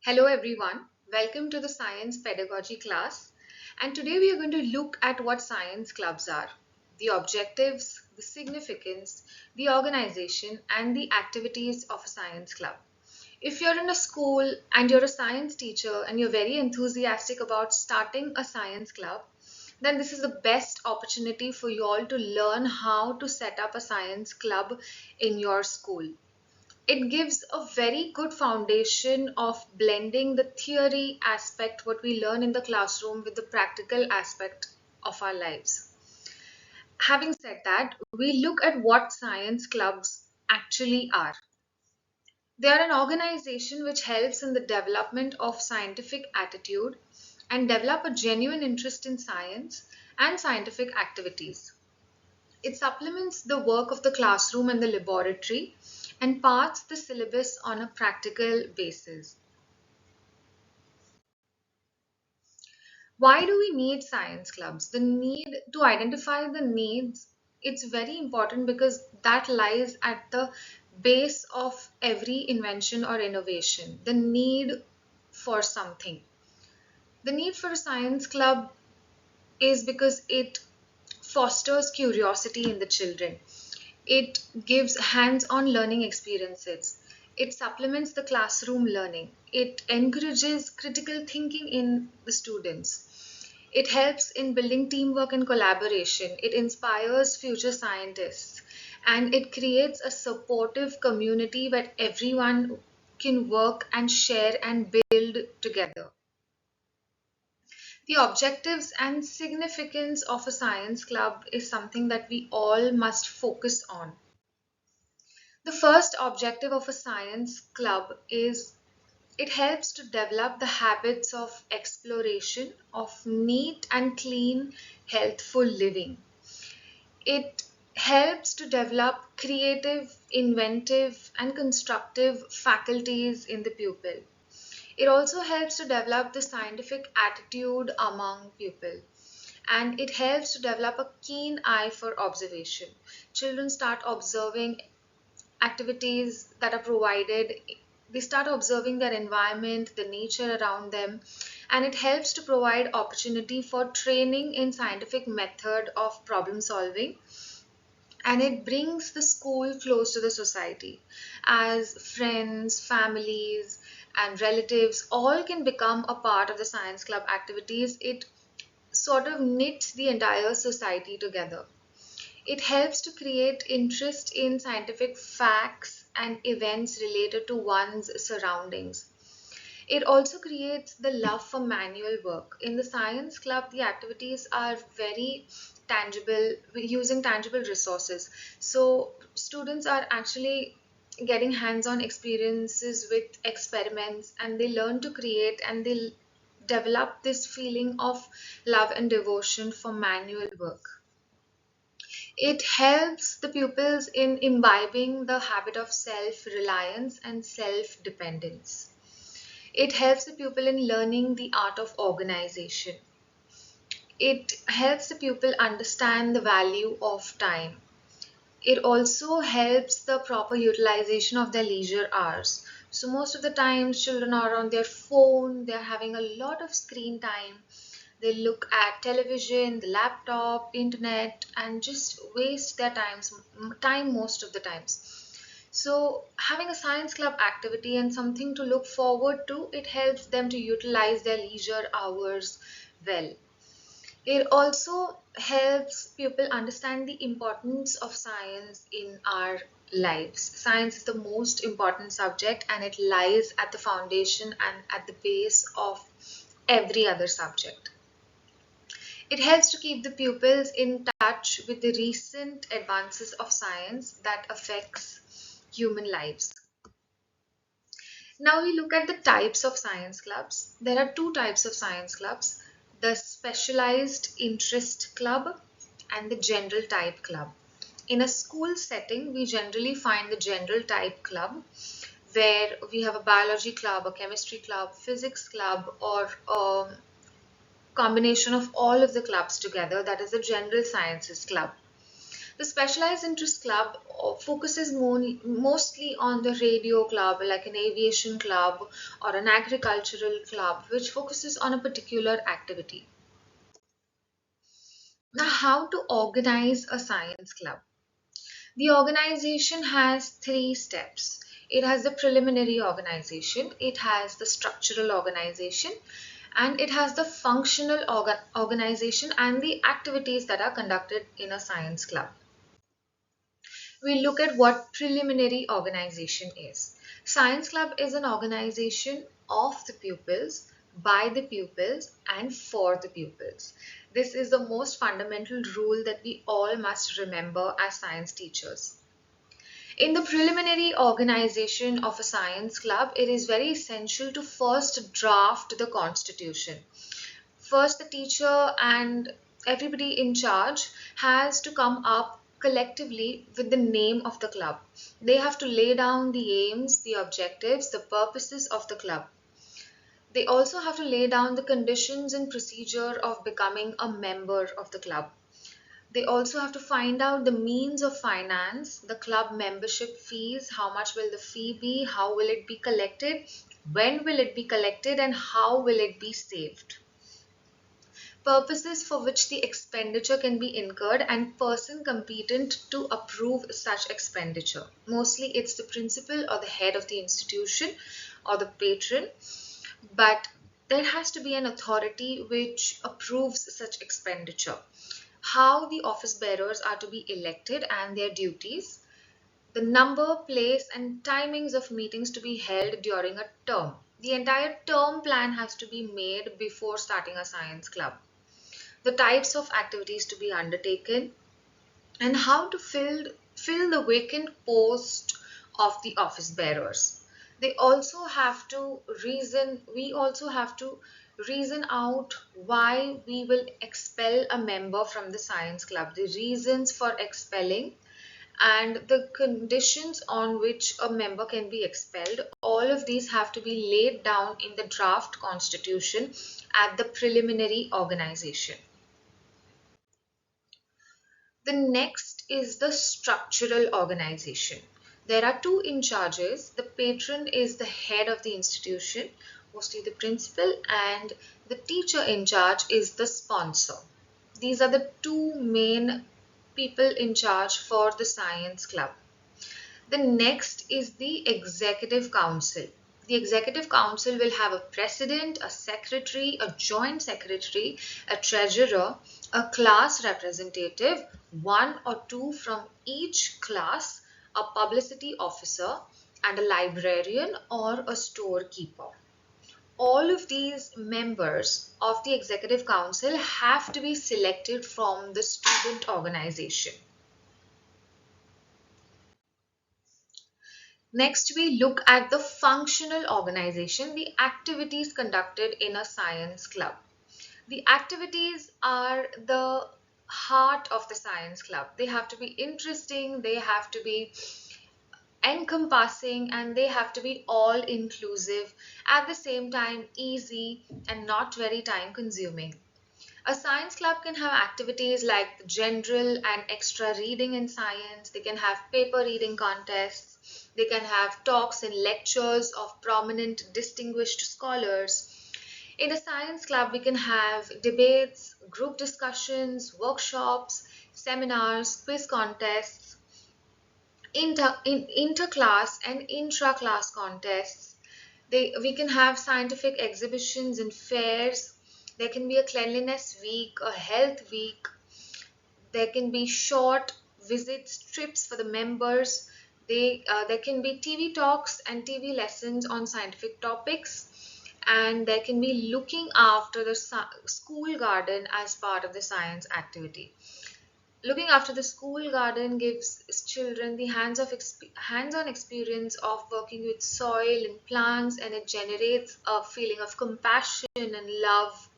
Hello everyone, welcome to the science pedagogy class, and today we are going to look at what science clubs are, the objectives, the significance, the organization and the activities of a science club. If you're in a school and you're a science teacher and you're very enthusiastic about starting a science club, then this is the best opportunity for you all to learn how to set up a science club in your school. It gives a very good foundation of blending the theory aspect, what we learn in the classroom, with the practical aspect of our lives. Having said that, we look at what science clubs actually are. They are an organization which helps in the development of scientific attitude and develop a genuine interest in science and scientific activities. It supplements the work of the classroom and the laboratory and parts the syllabus on a practical basis. Why do we need science clubs? The need to identify the needs, it's very important because that lies at the base of every invention or innovation. The need for something. The need for a science club is because it fosters curiosity in the children. It gives hands-on learning experiences. It supplements the classroom learning. It encourages critical thinking in the students. It helps in building teamwork and collaboration. It inspires future scientists. And it creates a supportive community where everyone can work and share and build together. The objectives and significance of a science club is something that we all must focus on. The first objective of a science club is it helps to develop the habits of exploration, of neat and clean, healthful living. It helps to develop creative, inventive, and constructive faculties in the pupil. It also helps to develop the scientific attitude among pupil, and it helps to develop a keen eye for observation. Children start observing activities that are provided. They start observing their environment, the nature around them, and it helps to provide opportunity for training in scientific method of problem solving, and it brings the school close to the society, as friends, families and relatives all can become a part of the science club activities. It sort of knits the entire society together. It helps to create interest in scientific facts and events related to one's surroundings. It also creates the love for manual work. In the science club, the activities are very tangible, using tangible resources. So students are actually getting hands-on experiences with experiments, and they learn to create, and they develop this feeling of love and devotion for manual work. It helps the pupils in imbibing the habit of self-reliance and self-dependence. It helps the pupil in learning the art of organization. It helps the pupil understand the value of time. It also helps the proper utilization of their leisure hours. So most of the times children are on their phone, they're having a lot of screen time. They look at television, the laptop, internet, and just waste their time most of the times. So having a science club activity and something to look forward to, it helps them to utilize their leisure hours well. It also helps people understand the importance of science in our lives. Science is the most important subject, and it lies at the foundation and at the base of every other subject. It helps to keep the pupils in touch with the recent advances of science that affects human lives. Now we look at the types of science clubs. There are two types of science clubs: the specialized interest club and the general type club. In a school setting, we generally find the general type club, where we have a biology club, a chemistry club, physics club, or a combination of all of the clubs together. That is the general sciences club. The specialized interest club focuses mostly on the radio club, like an aviation club or an agricultural club, which focuses on a particular activity. Now, how to organize a science club? The organization has three steps. It has the preliminary organization, it has the structural organization, and it has the functional organization and the activities that are conducted in a science club. We look at what preliminary organization is. Science club is an organization of the pupils, by the pupils, and for the pupils. This is the most fundamental rule that we all must remember as science teachers. In the preliminary organization of a science club, it is very essential to first draft the constitution. First, the teacher and everybody in charge has to come up collectively with the name of the club. They have to lay down the aims, the objectives, the purposes of the club. They also have to lay down the conditions and procedure of becoming a member of the club. They also have to find out the means of finance, the club membership fees, how much will the fee be, how will it be collected, when will it be collected, and how will it be saved. Purposes for which the expenditure can be incurred and person competent to approve such expenditure. Mostly it's the principal or the head of the institution or the patron, but there has to be an authority which approves such expenditure. How the office bearers are to be elected and their duties, the number, place, and timings of meetings to be held during a term. The entire term plan has to be made before starting a science club. The types of activities to be undertaken, and how to fill the vacant post of the office bearers. They also have to reason, we also have to reason out why we will expel a member from the science club, the reasons for expelling, and the conditions on which a member can be expelled. All of these have to be laid down in the draft constitution at the preliminary organization. The next is the structural organization. There are two in charges. The patron is the head of the institution, mostly the principal, and the teacher in charge is the sponsor. These are the two main people in charge for the science club. The next is the executive council. The executive council will have a president, a secretary, a joint secretary, a treasurer, a class representative, one or two from each class, a publicity officer, and a librarian or a storekeeper. All of these members of the executive council have to be selected from the student organization. Next, we look at the functional organization, the activities conducted in a science club. The activities are the heart of the science club. They have to be interesting, they have to be encompassing, and they have to be all inclusive, at the same time easy and not very time consuming. A science club can have activities like general and extra reading in science. They can have paper reading contests. They can have talks and lectures of prominent distinguished scholars. In a science club, we can have debates, group discussions, workshops, seminars, quiz contests, interclass and intra-class contests. We can have scientific exhibitions and fairs. There can be a cleanliness week, a health week. There can be short visits, trips for the members. There can be TV talks and TV lessons on scientific topics. And there can be looking after the school garden as part of the science activity. Looking after the school garden gives children the hands-on experience of working with soil and plants, and it generates a feeling of compassion and love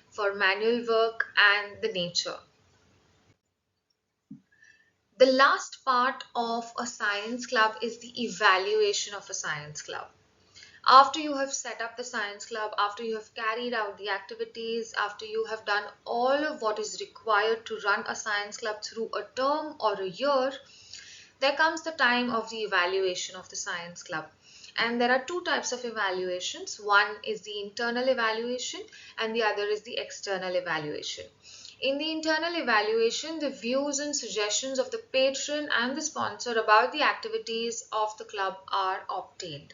for manual work and the nature. The last part of a science club is the evaluation of a science club. After you have set up the science club, after you have carried out the activities, after you have done all of what is required to run a science club through a term or a year, there comes the time of the evaluation of the science club. And there are two types of evaluations. One is the internal evaluation and the other is the external evaluation. In the internal evaluation, the views and suggestions of the patron and the sponsor about the activities of the club are obtained.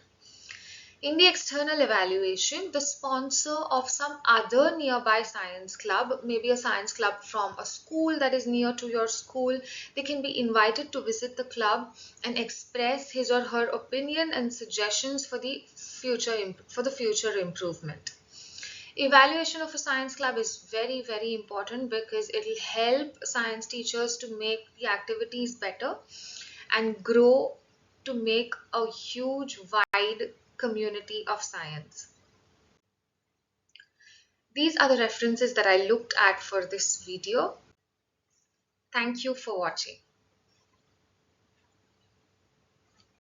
In the external evaluation, the sponsor of some other nearby science club, maybe a science club from a school that is near to your school, they can be invited to visit the club and express his or her opinion and suggestions for the future improvement. Evaluation of a science club is very, very important because it will help science teachers to make the activities better and grow to make a huge, wide community of science. These are the references that I looked at for this video. Thank you for watching.